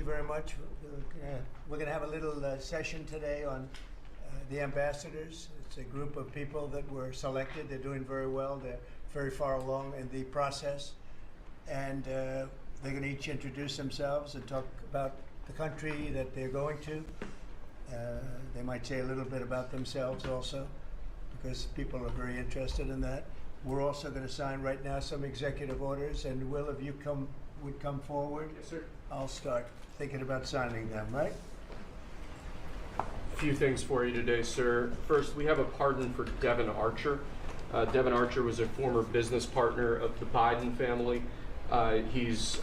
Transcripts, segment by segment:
you very much. We're going to have a little session today on the ambassadors. It's a group of people that were selected. They're doing very well. They're very far along in the process. And they're going to each introduce themselves and talk about the country that they're going to. They might say a little bit about themselves also, because people are very interested in that. We're also going to sign right now some executive orders. And Will, if you would come forward. Yes, sir. I'll start thinking about signing them, right? A few things for you today, sir. First, we have a pardon for Devin Archer. Devin Archer was a former business partner of the Biden family. He's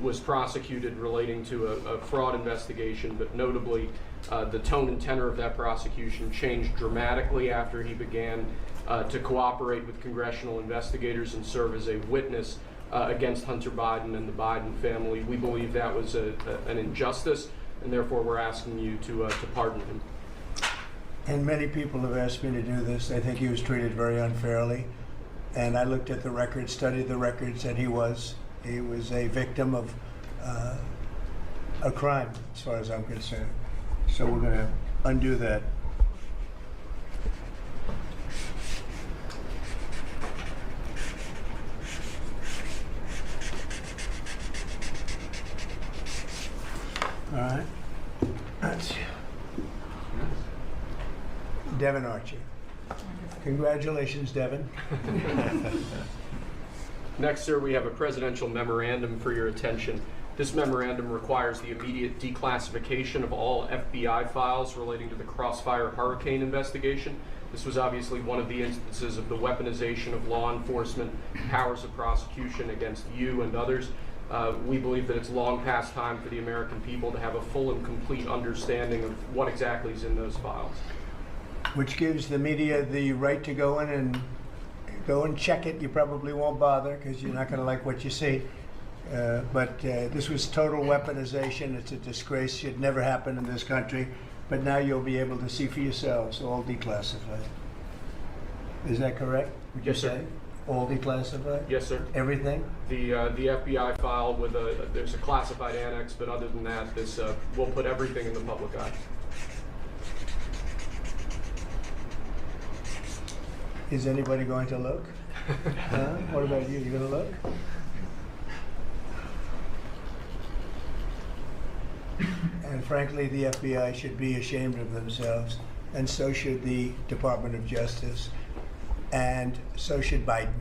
was prosecuted relating to a fraud investigation, but notably the tone and tenor of that prosecution changed dramatically after he began to cooperate with congressional investigators and serve as a witness against Hunter Biden and the Biden family. We believe that was an injustice, and therefore we're asking you to pardon him. And many people have asked me to do this. They think he was treated very unfairly. And I looked at the records, studied the records, and he was a victim of a crime, as far as I'm concerned. So we're going to undo that. All right. That's Devin Archer. Congratulations, Devin. Next, sir, we have a presidential memorandum for your attention. This memorandum requires the immediate declassification of all FBI files relating to the Crossfire Hurricane investigation. This was obviously one of the instances of the weaponization of law enforcement powers of prosecution against you and others. We believe that it's long past time for the American people to have a full and complete understanding of what exactly is in those files. Which gives the media the right to go in and check it. You probably won't bother because you're not going to like what you see. But this was total weaponization. It's a disgrace. Should never happen in this country. But now you'll be able to see for yourselves, all declassified. Is that correct? Yes, sir. All declassified? Yes, sir. Everything? The FBI file with there's a classified annex, but other than that, this we'll put everything in the public eye. Is anybody going to look? Huh? What about you? You going to look? And frankly, the FBI should be ashamed of themselves, and so should the Department of Justice, and so should Biden.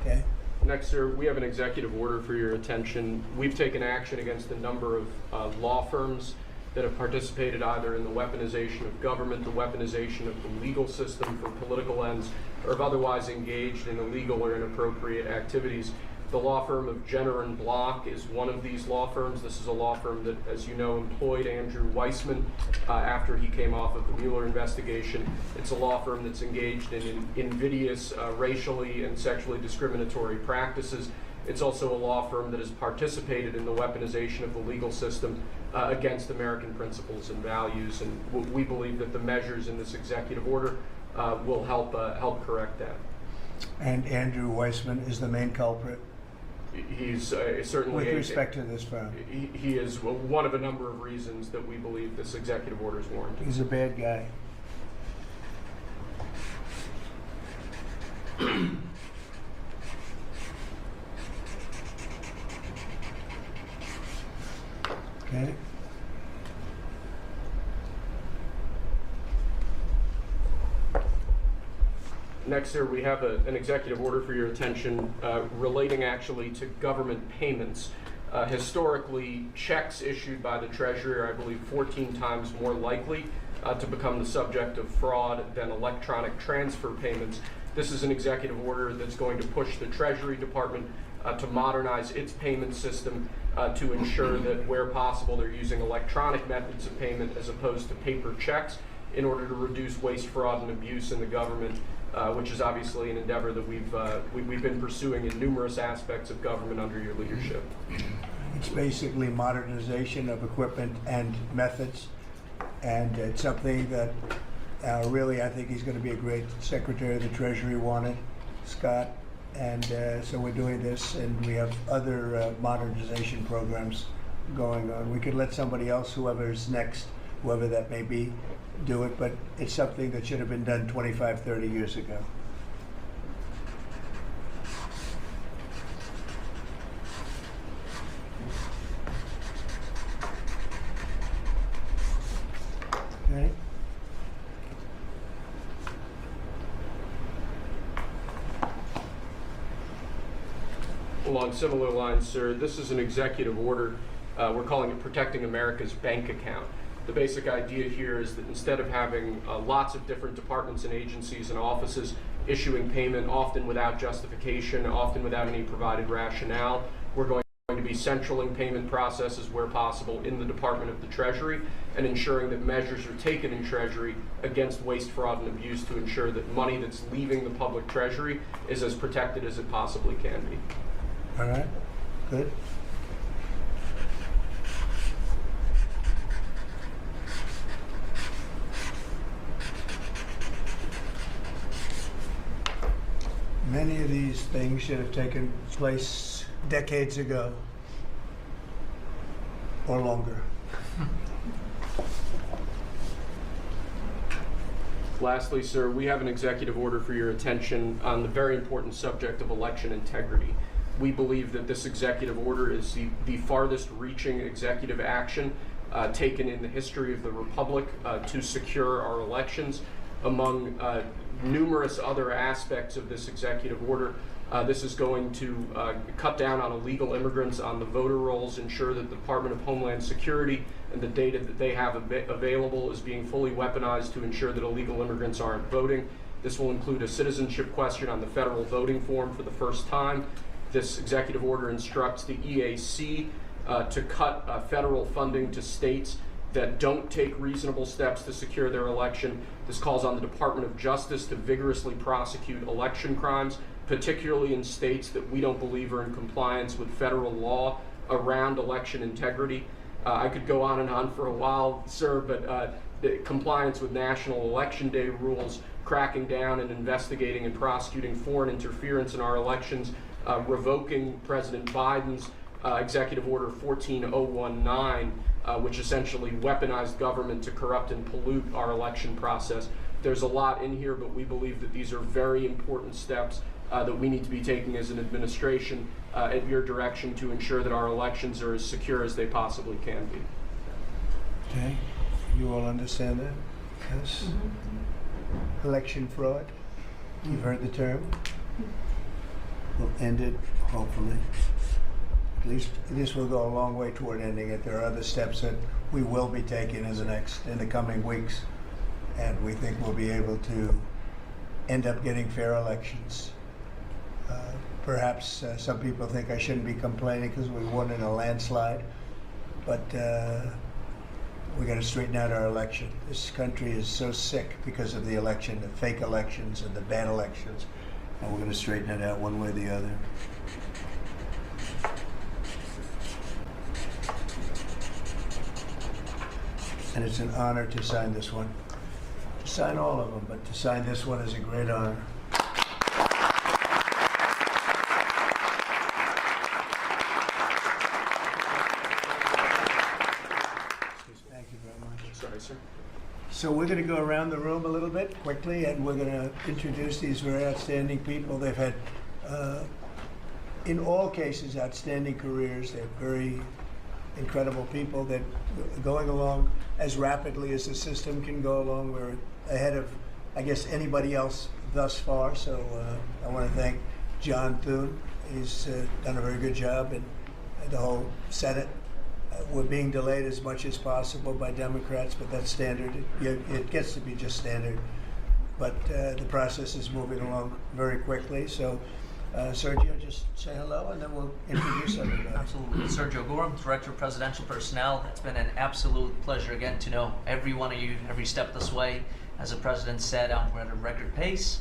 Okay? Next, sir, we have an executive order for your attention. We've taken action against a number of law firms that have participated either in the weaponization of government, the weaponization of the legal system for political ends, or have otherwise engaged in illegal or inappropriate activities. The law firm of Jenner and Block is one of these law firms. This is a law firm that, as you know, employed Andrew Weissman after he came off of the Mueller investigation. It's a law firm that's engaged in invidious racially and sexually discriminatory practices. It's also a law firm that has participated in the weaponization of the legal system against American principles and values. And we believe that the measures in this executive order will help correct that. And Andrew Weissman is the main culprit? He's certainly... With respect to this firm? He is one of a number of reasons that we believe this executive order is warranted. He's a bad guy. Okay. Next, sir, we have an executive order for your attention relating actually to government payments. Historically, checks issued by the Treasury are, I believe, 14 times more likely to become the subject of fraud than electronic transfer payments. This is an executive order that's going to push the Treasury Department to modernize its payment system to ensure that where possible they're using electronic methods of payment as opposed to paper checks in order to reduce waste, fraud, and abuse in the government, which is obviously an endeavor that we've been pursuing in numerous aspects of government under your leadership. It's basically modernization of equipment and methods, and it's something that really I think he's going to be a great Secretary of the Treasury wanted, Scott, and so we're doing this, and we have other modernization programs going on. We could let somebody else, whoever's next, whoever that may be, do it, but it's something that should have been done 25, 30 years ago. Okay. Along similar lines, sir, this is an executive order. We're calling it Protecting America's Bank Account. The basic idea here is that instead of having lots of different departments and agencies and offices issuing payment, often without justification, often without any provided rationale, we're going to be centraling payment processes where possible in the Department of the Treasury and ensuring that measures are taken in Treasury against waste, fraud, and abuse to ensure that money that's leaving the public Treasury is as protected as it possibly can be. All right, good. Many of these things should have taken place decades ago or longer. Lastly, sir, we have an executive order for your attention on the very important subject of election integrity. We believe that this executive order is the farthest reaching executive action taken in the history of the Republic to secure our elections. Among numerous other aspects of this executive order, this is going to cut down on illegal immigrants on the voter rolls, ensure that the Department of Homeland Security and the data that they have available is being fully weaponized to ensure that illegal immigrants aren't voting. This will include a citizenship question on the federal voting form for the first time. This executive order instructs the EAC to cut federal funding to states that don't take reasonable steps to secure their election. This calls on the Department of Justice to vigorously prosecute election crimes, particularly in states that we don't believe are in compliance with federal law around election integrity. I could go on and on for a while, sir, but the compliance with National Election Day rules, cracking down and investigating and prosecuting foreign interference in our elections, revoking President Biden's Executive Order 14019, which essentially weaponized government to corrupt and pollute our election process. There's a lot in here, but we believe that these are very important steps that we need to be taking as an administration at your direction to ensure that our elections are as secure as they possibly can be. Okay, you all understand that? Yes. Election fraud, you've heard the term. We'll end it, hopefully. At least this will go a long way toward ending it. There are other steps that we will be taking in the coming weeks, and we think we'll be able to end up getting fair elections. Perhaps some people think I shouldn't be complaining because we won in a landslide, but we got to straighten out our election. This country is so sick because of the election, the fake elections and the bad elections, and we're going to straighten it out one way or the other. And it's an honor to sign this one. To sign all of them, but to sign this one is a great honor. Thank you very much. Sorry, sir. So we're going to go around the room a little bit quickly, and we're going to introduce these very outstanding people. They've had, in all cases, outstanding careers. They're very incredible people that are going along as rapidly as the system can go along. We're ahead of, I guess, anybody else thus far. So I want to thank John Thune. He's done a very good job, and the whole Senate. We're being delayed as much as possible by Democrats, but that's standard. It gets to be just standard. But the process is moving along very quickly. So Sergio, just say hello, and then we'll introduce everybody. Absolutely. Sergio Gorham, Director of Presidential Personnel. It's been an absolute pleasure again to know every one of you every step this way. As the President said, we're at a record pace.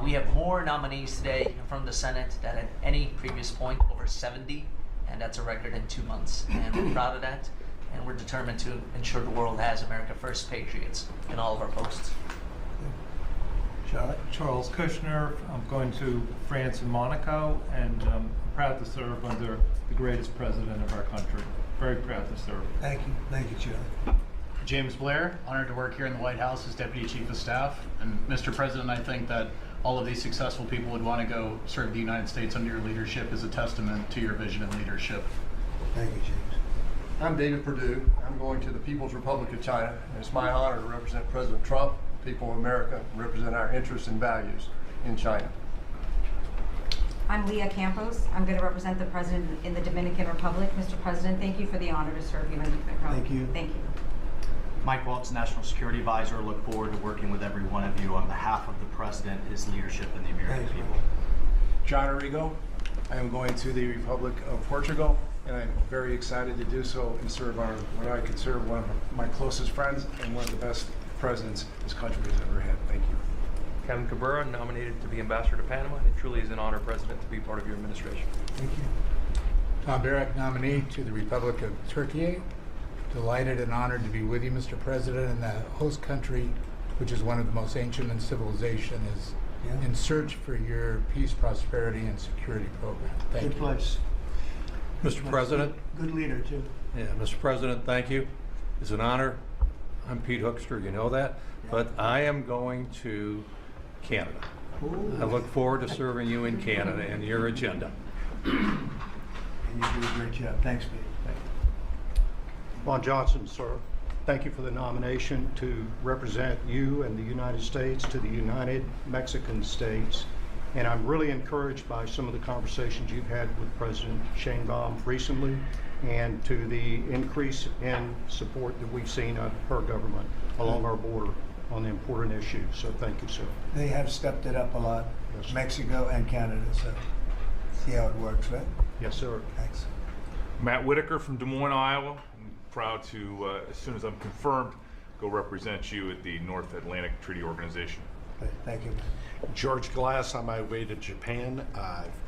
We have more nominees today from the Senate than at any previous point, over 70, and that's a record in 2 months. And we're proud of that, and we're determined to ensure the world has America First patriots in all of our posts. Charlotte? Charles Kushner. I'm going to France and Monaco, and I'm proud to serve under the greatest president of our country. very proud to serve. Thank you. Thank you, Charlie. James Blair, honored to work here in the White House as Deputy Chief of Staff. And Mr. President, I think that all of these successful people would want to go serve the United States under your leadership is a testament to your vision and leadership. Thank you, James. I'm David Perdue. I'm going to the People's Republic of China. And it's my honor to represent President Trump, the people of America, and represent our interests and values in China. I'm Leah Campos. I'm going to represent the President in the Dominican Republic. Mr. President, thank you for the honor to serve you in the Republic. Thank you. Thank you. Mike Waltz, National Security Advisor. Look forward to working with every one of you on behalf of the President, his leadership, and the American Thanks, people. John Arrigo. I am going to the Republic of Portugal, and I'm very excited to do so and serve what I consider one of my closest friends and one of the best presidents this country has ever had. Thank you. Kevin Cabrera, nominated to be Ambassador to Panama. It truly is an honor, President, to be part of your administration. Thank you. Tom Barrack, nominee to the Republic of Turkey. Delighted and honored to be with you, Mr. President, in the host country, which is one of the most ancient in civilization, is in search for your peace, prosperity, and security program. Thank you. Good place. Mr. President. Good leader, too. Yeah, Mr. President, thank you. It's an honor. I'm Pete Hoekstra, you know that. But I am going to Canada. Ooh. I look forward to serving you in Canada and your agenda. And you do a great job. Thanks, Pete. Thank you. Ron Johnson, sir, thank you for the nomination to represent you and the United States to the United Mexican States. And I'm really encouraged by some of the conversations you've had with President Sheinbaum recently and to the increase in support that we've seen of her government along our border on the important issues. So thank you, sir. They have stepped it up a lot, Yes. Mexico and Canada, so see how it works, right? Yes, sir. Thanks. Matt Whitaker from Des Moines, Iowa. I'm proud to, as soon as I'm confirmed, go represent you at the North Atlantic Treaty Organization. Okay, thank you. George Glass, on my way to Japan.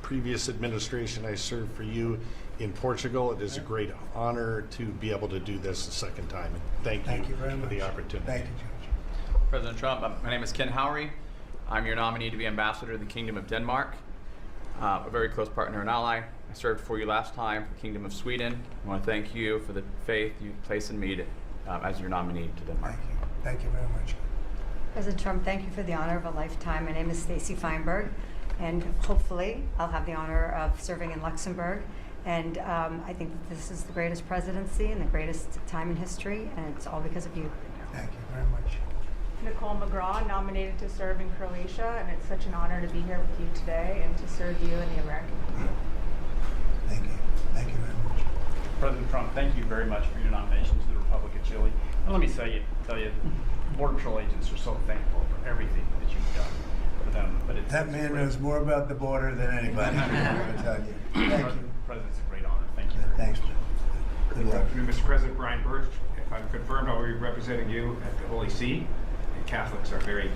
Previous administration, I served for you in Portugal. It is a great honor to be able to do this a second time. And Thank you very for much. the opportunity. Thank you, George. President Trump, my name is Ken Howry. I'm your nominee to be Ambassador to the Kingdom of Denmark, a very close partner and ally. I served for you last time for the Kingdom of Sweden. I want to thank you for the faith you place in me as your nominee to Denmark. Thank you. Thank you very much. President Trump, thank you for the honor of a lifetime. My name is Stacy Feinberg, and hopefully I'll have the honor of serving in Luxembourg. And I think that this is the greatest presidency and the greatest time in history, and it's all because of you. Thank you very much. Nicole McGraw, nominated to serve in Croatia, and it's such an honor to be here with you today and to serve you and the American people. Thank you. Thank you very much. President Trump, thank you very much for your nomination to the Republic of Chile. And let me tell you, Border Patrol agents are so thankful for everything that you've done for them. But That man knows more about the border than anybody. I'm going to tell you. Thank you. President's a great honor. Thank you. Thanks. Good luck. Mr. President, Brian Birch, if I'm confirmed, I'll be representing you at the Holy See. And Catholics are very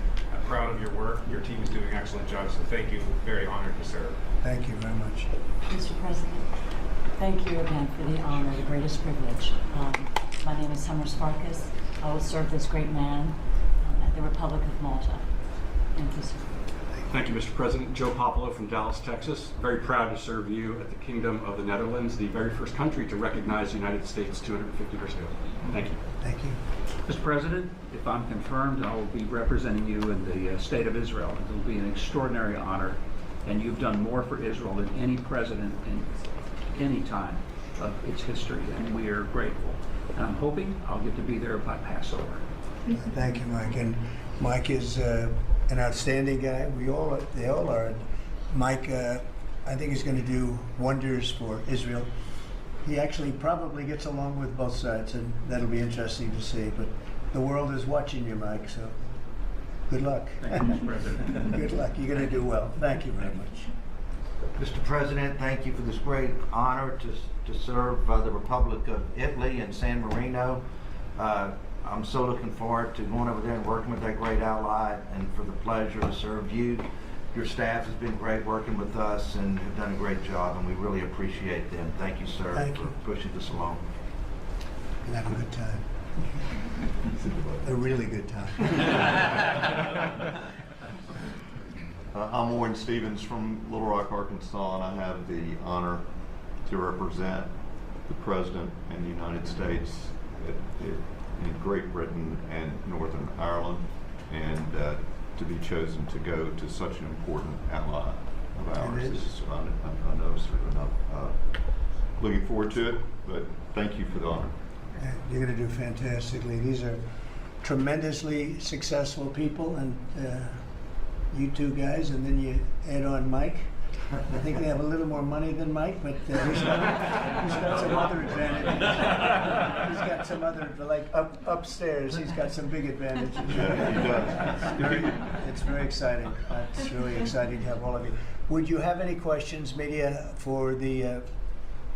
proud of your work. Your team is doing an excellent job, so thank you. Very honored to serve. Thank you very much. Mr. President, thank you again for the honor, the greatest privilege. My name is Summer Sparkus. I will serve this great man at the Republic of Malta. Thank you, sir. Thank you, Mr. President. Joe Popolo from Dallas, Texas. Very proud to serve you at the Kingdom of the Netherlands, the very first country to recognize the United States 250 years ago. Thank you. Thank you. Mr. President, if I'm confirmed, I will be representing you in the state of Israel. It will be an extraordinary honor, and you've done more for Israel than any president in any time of its history, and we are grateful. And I'm hoping I'll get to be there by Passover. Thank you, Mike. And Mike is an outstanding guy. They all are. Mike, I think he's going to do wonders for Israel. He actually probably gets along with both sides, and that'll be interesting to see. But the world is watching you, Mike, so good luck. Thank you, Mr. President. Good luck. You're going to do well. Thank you very much. Mr. President, thank you for this great honor to serve the Republic of Italy and San Marino. I'm so looking forward to going over there and working with that great ally, and for the pleasure to serve you. Your staff has been great working with us and have done a great job, and we really appreciate them. Thank you, sir, for pushing this along. You'll have a good time. A really good time. I'm Warren Stevens from Little Rock, Arkansas, and I have the honor to represent the President and the United States in Great Britain and Northern Ireland, and to be chosen to go to such an important ally of ours is I know certainly not looking forward to it, but thank you for the honor. You're going to do fantastically. These are tremendously successful people, and you two guys, and then you add on Mike. I think they have a little more money than Mike, but he's got some other advantages. He's got some other, like upstairs, he's got some big advantages. Yeah, he does. It's very exciting. It's really exciting to have all of you. Would you have any questions, media, for the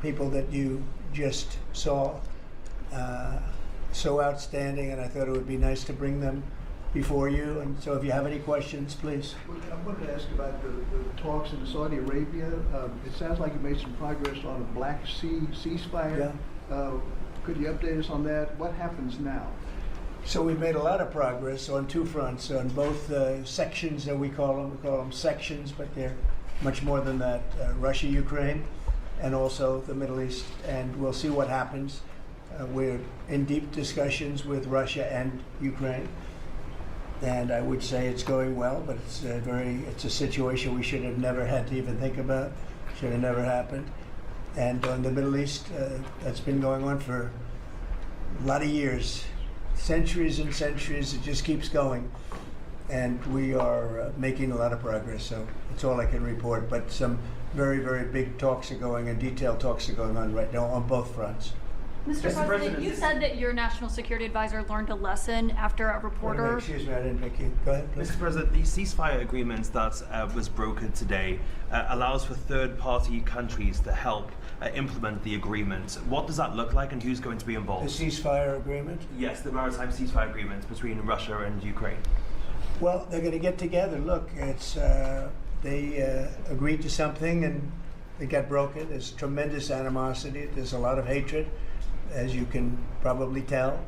people that you just saw? So outstanding, and I thought it would be nice to bring them before you. And so if you have any questions, please. I wanted to ask about the talks in Saudi Arabia. It sounds like you made some progress on a Black Sea ceasefire. Yeah. Could you update us on that? What happens now? So we've made a lot of progress on two fronts, on both sections that we call them sections, but they're much more than that, Russia, Ukraine, and also the Middle East, and we'll see what happens. We're in deep discussions with Russia and Ukraine, and I would say it's going well, but it's a situation we should have never had to even think about, should have never happened. And on the Middle East, that's been going on for a lot of years, centuries and centuries. It just keeps going, and we are making a lot of progress. So that's all I can report. But some very, very big talks are going, and detailed talks are going on right now on both fronts. Mr. President, you said that your national security advisor learned a lesson after a reporter. Excuse me, I didn't make you. Go ahead, please. Mr. President, the ceasefire agreement that was brokered today allows for third-party countries to help implement the agreement. What does that look like, and who's going to be involved? The ceasefire agreement? Yes, the maritime ceasefire agreement between Russia and Ukraine. Well, they're going to get together. Look, it's they agreed to something and it got broken. There's tremendous animosity. There's a lot of hatred, as you can probably tell,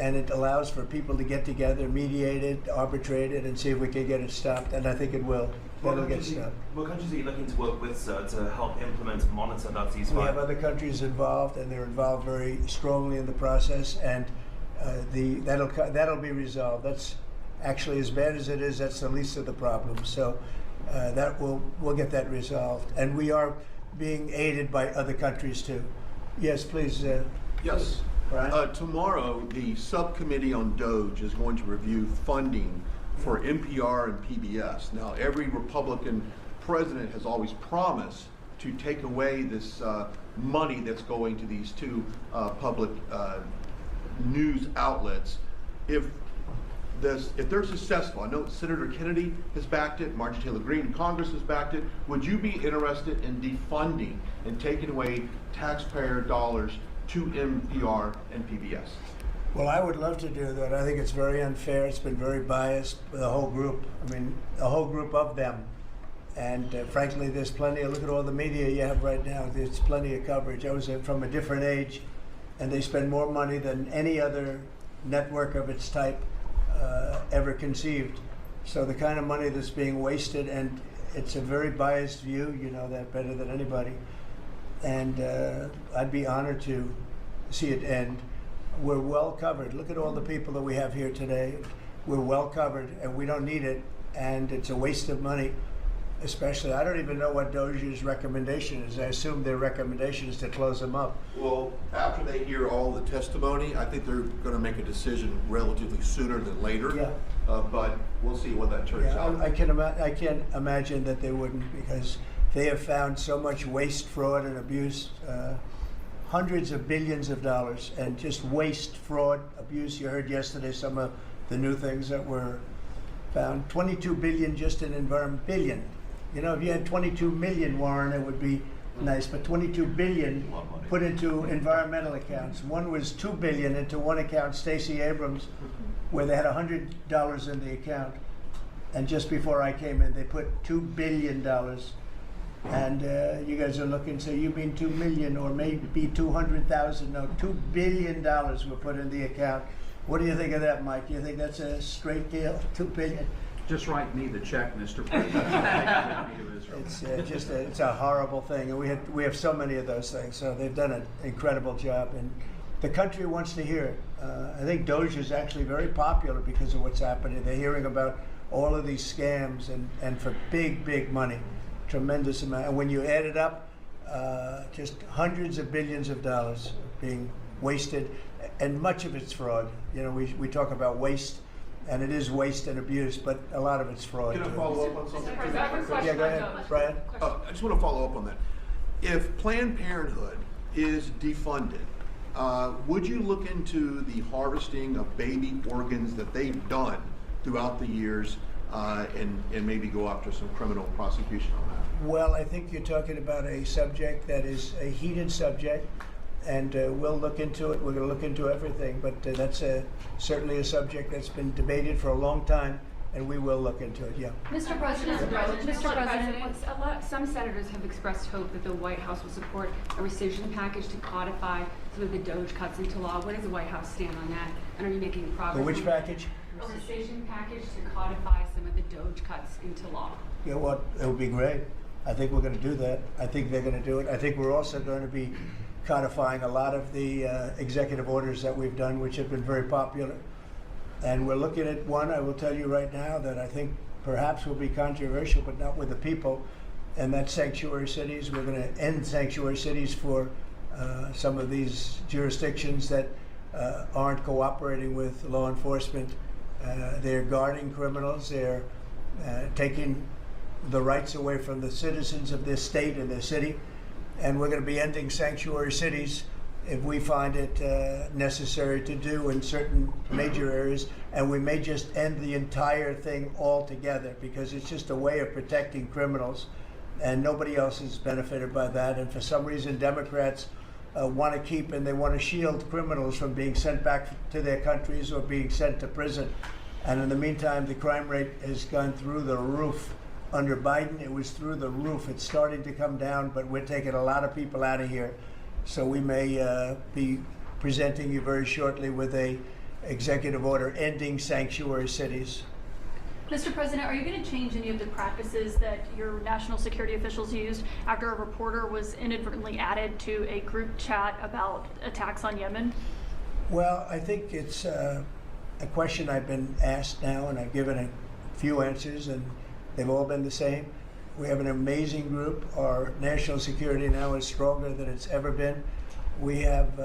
and it allows for people to get together, mediate it, arbitrate it, and see if we can get it stopped, and I think it will. That'll get stopped. What countries are you looking to work with, sir, to help implement and monitor that ceasefire? We have other countries involved, and they're involved very strongly in the process, and that'll be resolved. That's actually, as bad as it is, that's the least of the problems. So we'll get that resolved, and we are being aided by other countries too. Yes, please. Yes. Brian? Tomorrow, the subcommittee on DOGE is going to review funding for NPR and PBS. Now, every Republican president has always promised to take away this money that's going to these two public news outlets. If they're successful, I know Senator Kennedy has backed it, Marjorie Taylor Greene in Congress has backed it. Would you be interested in defunding and taking away taxpayer dollars to NPR and PBS? Well, I would love to do that. I think it's very unfair. It's been very biased, the whole group. I mean, a whole group of them. And frankly, there's plenty look at all the media you have right now. There's plenty of coverage. I was from a different age, and they spend more money than any other network of its type ever conceived. So the kind of money that's being wasted, and it's a very biased view, you know that better than anybody. And I'd be honored to see it end. We're well covered. Look at all the people that we have here today. We're well covered, and we don't need it, and it's a waste of money. Especially, I don't even know what DOJ's recommendation is. I assume their recommendation is to close them up. Well, after they hear all the testimony, I think they're going to make a decision relatively sooner than later. Yeah. But we'll see what that turns out. I can't imagine that they wouldn't, because they have found so much waste, fraud, and abuse, hundreds of billions of dollars, and just waste, fraud, abuse. You heard yesterday some of the new things that were found. 22 billion just in environment, billion. You know, if you had 22 million, Warren, it would be nice, but 22 billion put into environmental accounts. One was 2 billion into one account, Stacey Abrams, where they had $100 in the account. And just before I came in, they put $2 billion. And you guys are looking, so you mean 2 million or maybe 200,000? No, $2 billion were put in the account. What do you think of that, Mike? Do you think that's a straight deal? 2 billion? Just write me the check, Mr. President. I'll take it with me to Israel. It's it's a horrible thing, and we have so many of those things. So they've done an incredible job, and the country wants to hear it. I think Doge is actually very popular because of what's happening. They're hearing about all of these scams and for big money, tremendous amount. And when you add it up, just hundreds of billions of dollars being wasted, and much of it's fraud. You know, we talk about waste, and it is waste and abuse, but a lot of it's fraud. Can I follow up on something? Yeah, go ahead, Brian. I just want to follow up on that. If Planned Parenthood is defunded, would you look into the harvesting of baby organs that they've done throughout the years and maybe go after some criminal prosecution on that? Well, I think you're talking about a subject that is a heated subject, and we'll look into it. We're going to look into everything, but that's certainly a subject that's been debated for a long time, and we will look into it, yeah. Mr. President, some senators have expressed hope that the White House will support a rescission package to codify some of the Doge cuts into law. Where does the White House stand on that? And are you making progress? Which package? A rescission package to codify some of the Doge cuts into law. You know what? It would be great. I think we're going to do that. I think they're going to do it. I think we're also going to be codifying a lot of the executive orders that we've done, which have been very popular. And we're looking at one, I will tell you right now, that I think perhaps will be controversial, but not with the people, and that's sanctuary cities. We're going to end sanctuary cities for some of these jurisdictions that aren't cooperating with law enforcement. They're guarding criminals. They're taking the rights away from the citizens of this state and their city. And we're going to be ending sanctuary cities if we find it necessary to do in certain major areas. And we may just end the entire thing altogether because it's just a way of protecting criminals. And nobody else is benefited by that. And for some reason, Democrats want to keep and they want to shield criminals from being sent back to their countries or being sent to prison. And in the meantime, the crime rate has gone through the roof. Under Biden, it was through the roof. It's starting to come down, but we're taking a lot of people out of here. So we may be presenting you very shortly with a executive order ending sanctuary cities. Mr. President, are you going to change any of the practices that your national security officials used after a reporter was inadvertently added to a group chat about attacks on Yemen? Well, I think it's a question I've been asked now, and I've given a few answers, and they've all been the same. We have an amazing group. Our national security now is stronger than it's ever been. We have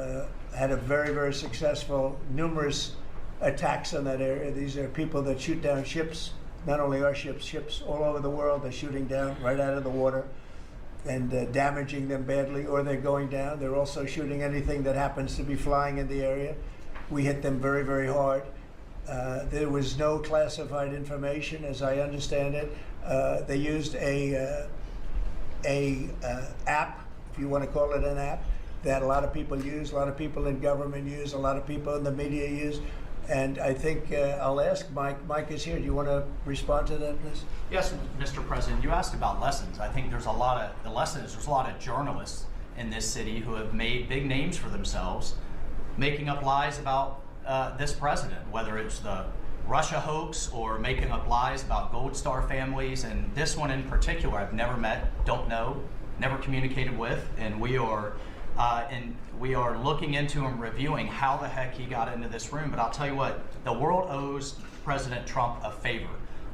had a very successful, numerous attacks on that area. These are people that shoot down ships, not only our ships, ships all over the world. They're shooting down right out of the water and damaging them badly, or they're going down. They're also shooting anything that happens to be flying in the area. We hit them very hard. There was no classified information, as I understand it. They used a app, if you want to call it an app, that a lot of people use, a lot of people in government use, a lot of people in the media use. And I think I'll ask Mike. Mike is here. Do you want to respond to that, please? Yes, Mr. President. You asked about lessons. I think there's a lot of journalists in this city who have made big names for themselves, making up lies about this president, whether it's the Russia hoax or making up lies about Gold Star families. And this one in particular, I've never met, don't know, never communicated with, and we are looking into and reviewing how the heck he got into this room. But I'll tell you what, the world owes President Trump a favor.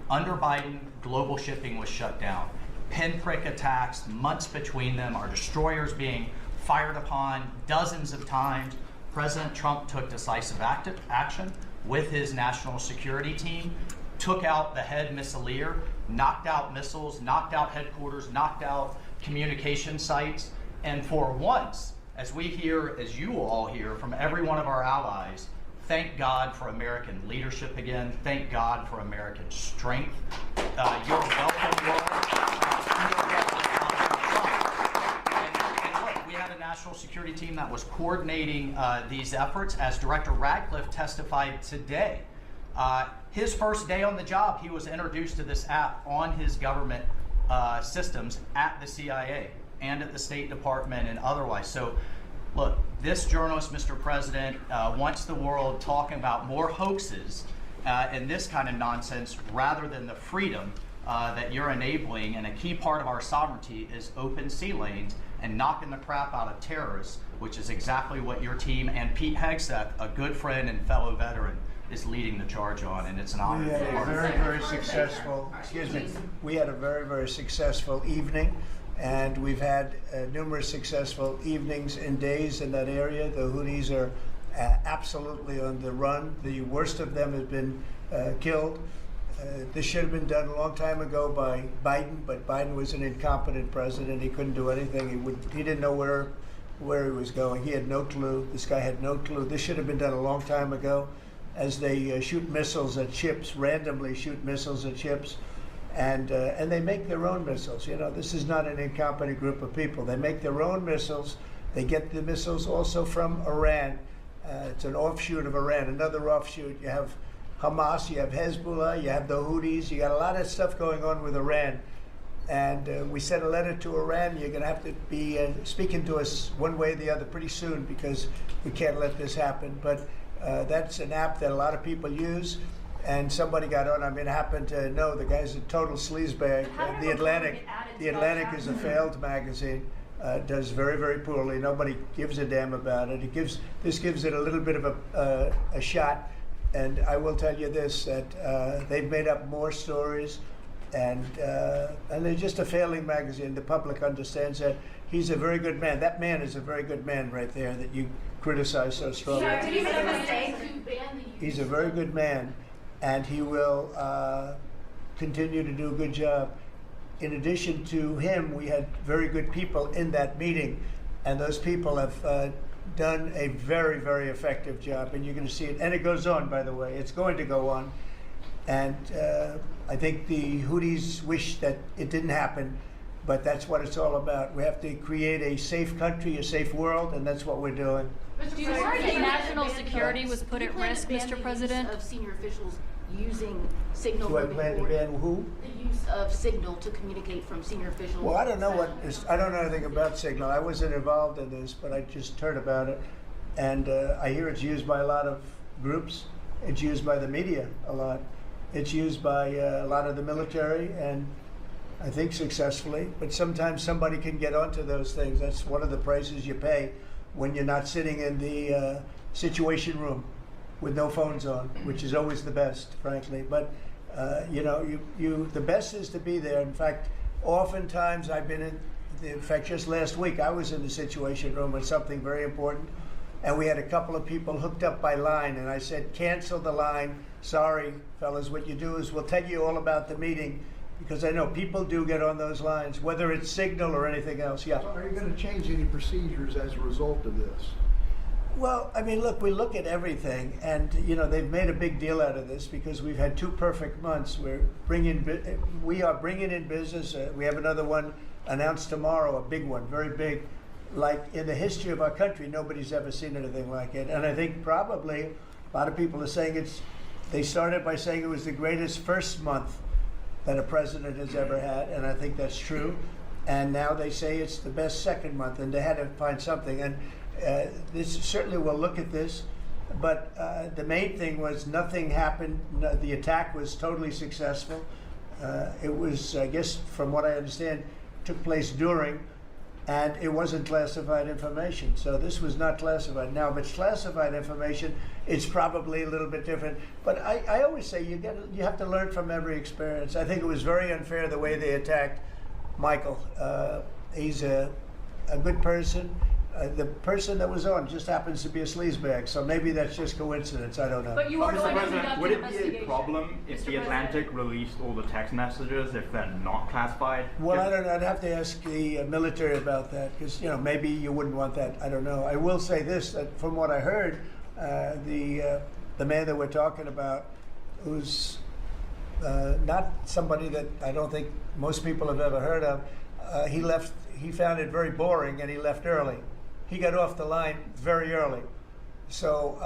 Under Biden, global shipping was shut down. Pinprick attacks, months between them, our destroyers being fired upon dozens of times. President Trump took decisive action with his national security team, took out the head missileer, knocked out missiles, knocked out headquarters, knocked out communication sites. And for once, as we hear, as you all hear from every one of our allies, thank God for American leadership again. Thank God for American strength. You're welcome, and look, we had a national security team that was coordinating these efforts. As Director Radcliffe testified today, his first day on the job, he was introduced to this app on his government systems at the CIA and at the State Department and otherwise. So look, this journalist, Mr. President, wants the world talking about more hoaxes in this kind of nonsense rather than the freedom that you're enabling. And a key part of our sovereignty is open sea lanes and knocking the crap out of terrorists, which is exactly what your team and Pete Hegseth, a good friend and fellow veteran, is leading the charge on, and it's an honor. We had a very, very successful, we had a very, very successful evening, and we've had numerous successful evenings and days in that area. The Houthis are absolutely on the run. The worst of them has been killed. This should have been done a long time ago by Biden, but Biden was an incompetent president. He couldn't do anything. He didn't know where he was going. He had no clue. This guy had no clue. This should have been done a long time ago. As they shoot missiles at ships, randomly shoot missiles at ships, and they make their own missiles. You know, this is not an incompetent group of people. They make their own missiles. They get the missiles also from Iran. It's an offshoot of Iran, another offshoot. You have Hamas, you have Hezbollah, you have the Houthis. You got a lot of stuff going on with Iran. And we sent a letter to Iran. You're going to have to be speaking to us one way or the other pretty soon, because we can't let this happen. But that's an app that a lot of people use, and somebody got on. I mean, I happen to know the guy's a total sleazebag. The Atlantic is a failed magazine. Does very, very poorly. Nobody gives a damn about it. This gives it a little bit of a shot. And I will tell you this, that they've made up more stories, and they're just a failing magazine. The public understands that. He's a very good man. That man is a very good man right there that you criticize so strongly. Did he make a mistake? He's a very good man, and he will continue to do a good job. In addition to him, we had very good people in that meeting, and those people have done a very, very effective job, and you're going to see it. And it goes on, by the way. It's going to go on. And I think the Houthis wish that it didn't happen, but that's what it's all about. We have to create a safe country, a safe world, and that's what we're doing. Do you worry that national security was put at risk, Mr. President? Of senior officials using Signal. Do I plan to ban who? The use of Signal to communicate from senior officials. Well, I don't know I don't know anything about Signal. I wasn't involved in this, but I just heard about it. And I hear it's used by a lot of groups. It's used by the media a lot. It's used by a lot of the military, and I think successfully. But sometimes somebody can get onto those things. That's one of the prices you pay when you're not sitting in the Situation Room with no phones on, which is always the best, frankly. But you know, the best is to be there. In fact, oftentimes I've been in fact, just last week I was in the Situation Room with something very important, and we had a couple of people hooked up by line, and I said, cancel the line. Sorry, fellas, what you do is we'll tell you all about the meeting, because I know people do get on those lines, whether it's Signal or anything else. Yeah. So are you going to change any procedures as a result of this? Well, I mean, look, we look at everything, and you know, they've made a big deal out of this because we've had 2 perfect months. We are bringing in business. We have another one announced tomorrow, a big one, very big. Like in the history of our country, nobody's ever seen anything like it. And I think probably a lot of people are saying they started by saying it was the greatest first month that a president has ever had, and I think that's true. And now they say it's the best second month, and they had to find something. And this certainly will look at this, but the main thing was nothing happened. The attack was totally successful. It was, I guess, from what I understand, took place during, and it wasn't classified information. So this was not classified. Now, if it's classified information, it's probably a little bit different. But I always say you have to learn from every experience. I think it was very unfair the way they attacked Michael. He's a good person. The person that was on just happens to be a sleazebag, so maybe that's just coincidence. I don't know. But you are going to conduct an would it be investigation. a problem if the Atlantic released all the text messages if they're not classified? Well, I don't know. I'd have to ask the military about that, because you know, maybe you wouldn't want that. I don't know. I will say this: that from what I heard, the man that we're talking about, who's not somebody that I don't think most people have ever heard of, he left. He found it very boring, and he left early. He got off the line very early. So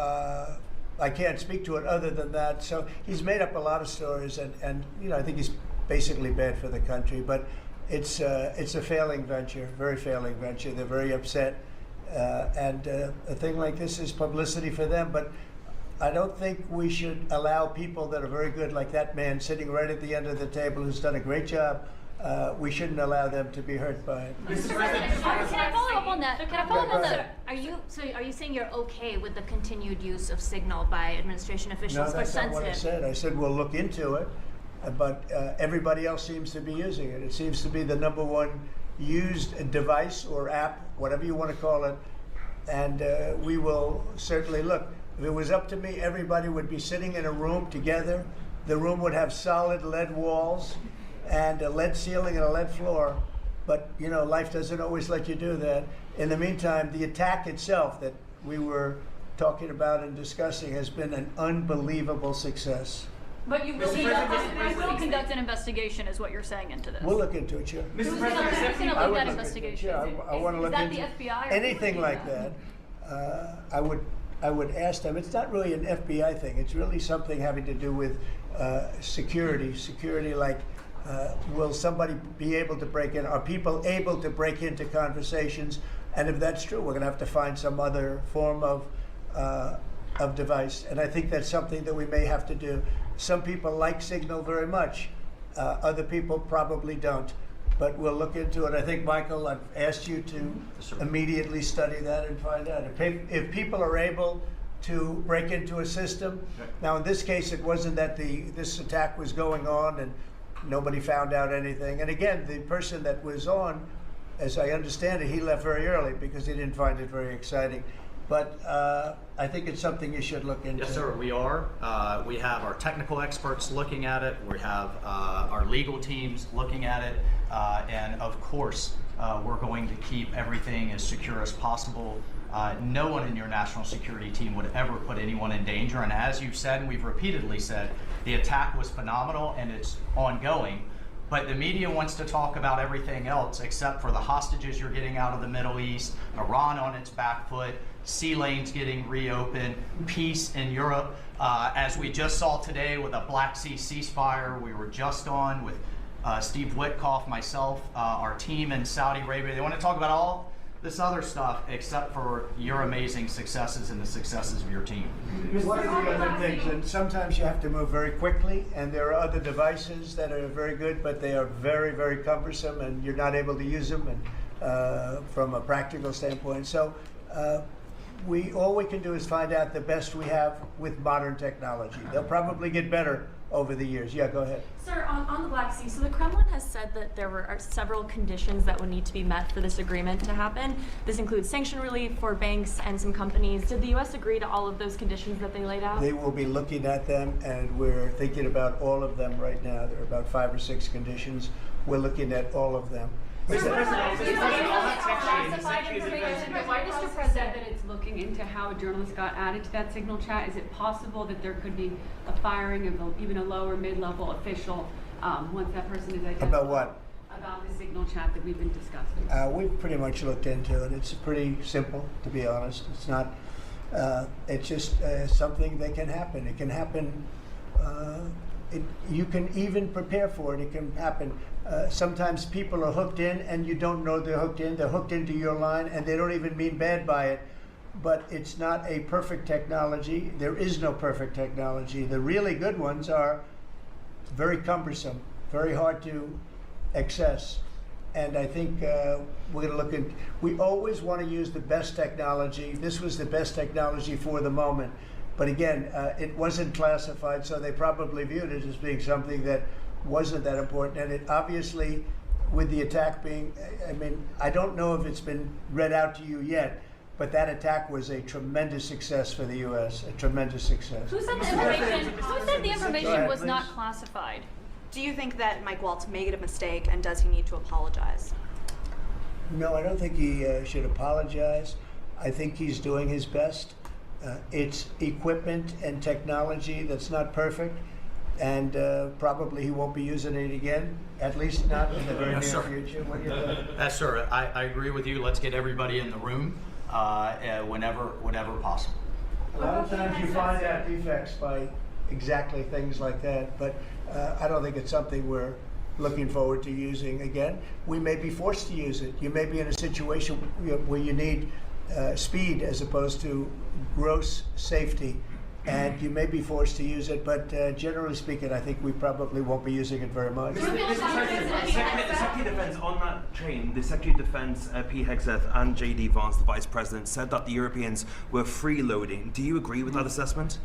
I can't speak to it other than that. So he's made up a lot of stories, and you know, I think he's basically bad for the country. But it's a failing venture, very failing venture. They're very upset, and a thing like this is publicity for them. But I don't think we should allow people that are very good, like that man sitting right at the end of the table who's done a great job. We shouldn't allow them to be hurt by it. Mr. President, can I follow up on that? Can I follow up on that? Are you saying you're okay with the continued use of Signal by administration No, officials for that's not what I sensitive? said. I said we'll look into it, but everybody else seems to be using it. It seems to be the #1 used device or app, whatever you want to call it, and we will certainly look. If it was up to me, everybody would be sitting in a room together. The room would have solid lead walls and a lead ceiling and a lead floor. But, you know, life doesn't always let you do that. In the meantime, the attack itself that we were talking about and discussing has been an unbelievable success. But you will conduct an investigation, is what you're saying into this. We'll look into it, Chair. Who's going to lead that investigation? I want to look that into the FBI or anything who would like do that. I would ask them. It's not really an FBI thing. It's really something having to do with security. Security, like will somebody be able to break in? Are people able to break into conversations? And if that's true, we're going to have to find some other form of device. And I think that's something that we may have to do. Some people like Signal very much. Other people probably don't. But we'll look into it. I think, Michael, I've asked you to immediately study that and find out. If people are able to break into a system, now in this case it wasn't that this attack was going on and nobody found out anything. And again, the person that was on, as I understand it, he left very early because he didn't find it very exciting. But I think it's something you should look into. Yes, sir, we are. We have our technical experts looking at it. We have our legal teams looking at it. And of course, we're going to keep everything as secure as possible. No one in your national security team would ever put anyone in danger. And as you've said, and we've repeatedly said, the attack was phenomenal and it's ongoing. But the media wants to talk about everything else except for the hostages you're getting out of the Middle East, Iran on its back foot, sea lanes getting reopened, peace in Europe. As we just saw today with a Black Sea ceasefire, we were just on with Steve Witkoff, myself, our team in Saudi Arabia. They want to talk about all this other stuff except for your amazing successes and the successes of your team. One of the other things, and sometimes you have to move very quickly, and there are other devices that are very good, but they are very, very cumbersome, and you're not able to use them and, from a practical standpoint. So all we can do is find out the best we have with modern technology. They'll probably get better over the years. Yeah, go ahead. Sir, on the Black Sea, so the Kremlin has said that there are several conditions that would need to be met for this agreement to happen. This includes sanction relief for banks and some companies. Did the U.S. agree to all of those conditions that they laid out? They will be looking at them, and we're thinking about all of them right now. There are about 5 or 6 conditions. We're looking at all of them. Classified information. The White House has said that it's looking into how a journalist got added to that Signal chat. Is it possible that there could be a firing of even a lower mid-level official once that person is identified? About what? About the Signal chat that we've been discussing. We've pretty much looked into it. It's pretty simple, to be honest. It's not. It's just something that can happen. It can happen. You can even prepare for it. It can happen. Sometimes people are hooked in and you don't know they're hooked in. They're hooked into your line and they don't even mean bad by it. But it's not a perfect technology. There is no perfect technology. The really good ones are very cumbersome, very hard to access. And I think we're going to look at, we always want to use the best technology. This was the best technology for the moment. But again, it wasn't classified, so they probably viewed it as being something that wasn't that important. And it obviously, with the attack being, I mean, I don't know if it's been read out to you yet, but that attack was a tremendous success for the U.S., a tremendous success. Who said the information was not classified? Do you think that Mike Waltz made a mistake, and does he need to apologize? No, I don't think he should apologize. I think he's doing his best. It's equipment and technology that's not perfect, and probably he won't be using it again, at least not in the very near future. What do you think? Yes, sir. I agree with you. Let's get everybody in the room whenever possible. A lot of times you find out defects by exactly things like that, but I don't think it's something we're looking forward to using again. We may be forced to use it. You may be in a situation where you need speed as opposed to gross safety. and you may be forced to use it, but generally speaking, I think we probably won't be using it very much. Mr. President, the Secretary of Defense, on that train, the Secretary of Defense, Pete Hegseth, and J.D. Vance, the Vice President, said that the Europeans were freeloading. Do you agree with that assessment?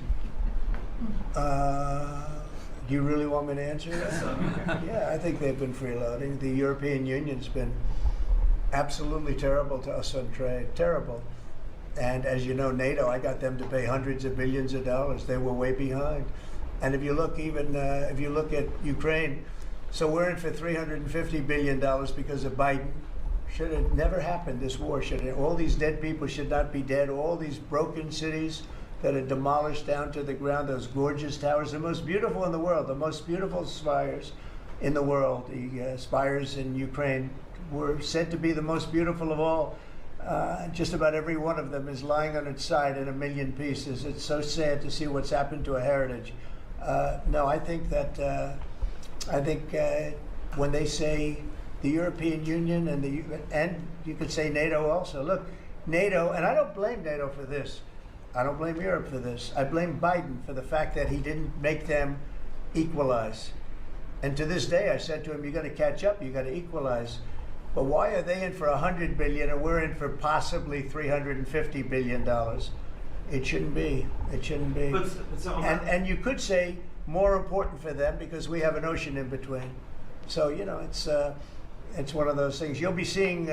Do you really want me to answer that? Yeah, I think they've been freeloading. The European Union's been absolutely terrible to us on trade, terrible. And as you know, NATO, I got them to pay hundreds of billions of dollars. They were way behind. And if you look even, if you look at Ukraine, so we're in for $350 billion because of Biden. Should have never happened, this war. All these dead people should not be dead. All these broken cities that are demolished down to the ground, those gorgeous towers, the most beautiful in the world, the most beautiful spires in the world. The spires in Ukraine were said to be the most beautiful of all. Just about every one of them is lying on its side in a million pieces. It's so sad to see what's happened to a heritage. No, I think that, when they say the European Union and you could say NATO also. Look, NATO, and I don't blame NATO for this. I don't blame Europe for this. I blame Biden for the fact that he didn't make them equalize. And to this day, I said to him, you got to catch up, you got to equalize. But why are they in for $100 billion and we're in for possibly $350 billion? It shouldn't be. It shouldn't be. And you could say more important for them because we have an ocean in between. So, you know, it's one of those things. You'll be seeing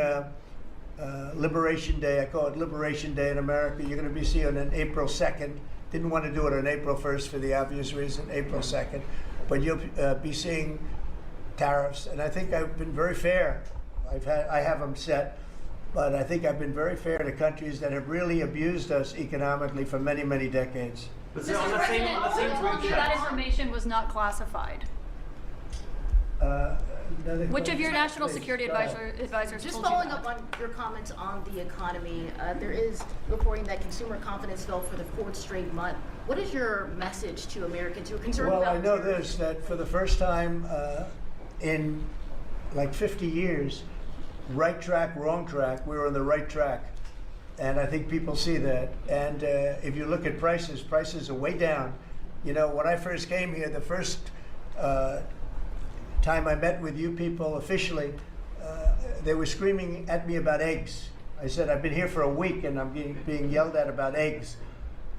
Liberation Day. I call it Liberation Day in America. You're going to be seeing it on April 2nd. Didn't want to do it on April 1st for the obvious reason, April 2nd. But you'll be seeing tariffs. And I think I've been very fair. I have them set. But I think I've been very fair to countries that have really abused us economically for many, many decades. Mr. President, who told you that information was not classified? Which of your national security advisors Just told you following that? up on your comments on the economy, there is reporting that consumer confidence fell for the fourth straight month. What is your message to Americans who are concerned about? Well, I know this, that for the first time in like 50 years, right track, wrong track, we were on the right track. And I think people see that. And if you look at prices, prices are way down. You know, when I first came here, the first time I met with you people officially, they were screaming at me about eggs. I said, I've been here for a week and I'm being yelled at about eggs.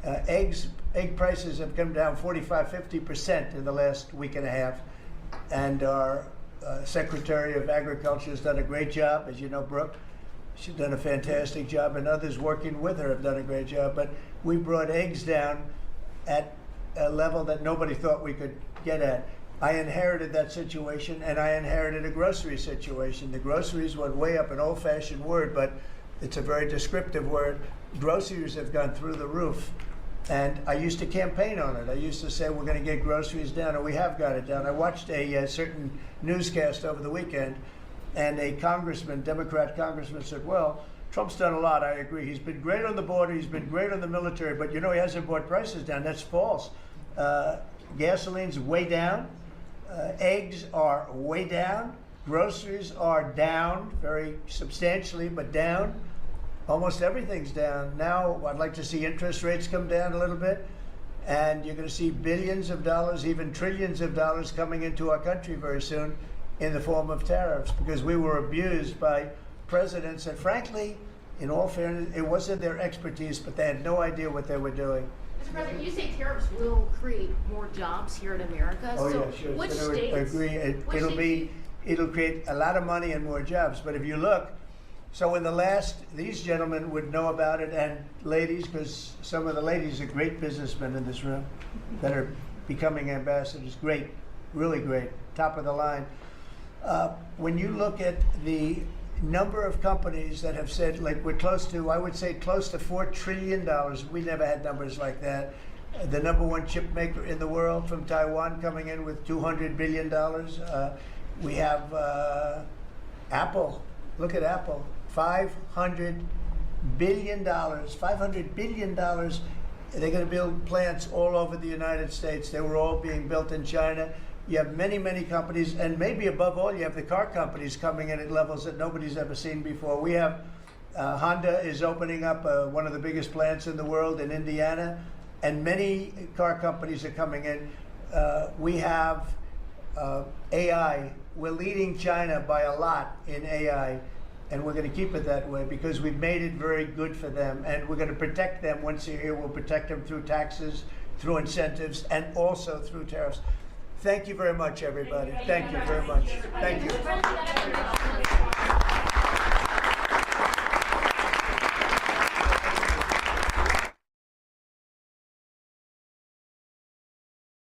Egg prices have come down 45–50% in the last week and a half. And our Secretary of Agriculture has done a great job, as you know, Brooke. She's done a fantastic job, and others working with her have done a great job. But we brought eggs down at a level that nobody thought we could get at. I inherited that situation, and I inherited a grocery situation. The groceries went way up, an old-fashioned word, but it's a very descriptive word. Groceries have gone through the roof. And I used to campaign on it. I used to say, we're going to get groceries down, and we have got it down. I watched a certain newscast over the weekend, and a congressman, Democrat congressman, said, well, Trump's done a lot, I agree. He's been great on the border, he's been great on the military, but you know, he hasn't brought prices down. That's false. Gasoline's way down. Eggs are way down. Groceries are down, very substantially, but down. Almost everything's down. Now, I'd like to see interest rates come down a little bit, and you're going to see billions of dollars, even trillions of dollars coming into our country very soon in the form of tariffs, because we were abused by presidents, and frankly, in all fairness, it wasn't their expertise, but they had no idea what they were doing. Mr. President, you say tariffs will create more jobs here in America. Oh, so yeah, sure. Which I states? Agree. It'll create a lot of money and more jobs. But if you look, so in the last, these gentlemen would know about it, and ladies, because some of the ladies are great businessmen in this room that are becoming ambassadors. Great, really great, top of the line. When you look at the number of companies that have said, like we're close to, I would say close to $4 trillion. We never had numbers like that. The #1 chip maker in the world from Taiwan coming in with $200 billion. We have Apple. Look at Apple. $500 billion. $500 billion. They're going to build plants all over the United States. They were all being built in China. You have many, many companies, and maybe above all, you have the car companies coming in at levels that nobody's ever seen before. We have Honda is opening up one of the biggest plants in the world in Indiana, and many car companies are coming in. We have AI. We're leading China by a lot in AI, and we're going to keep it that way because we've made it very good for them, and we're going to protect them. Once they're here, we'll protect them through taxes, through incentives, and also through tariffs. Thank you very much, everybody. Thank you very much. Thank you.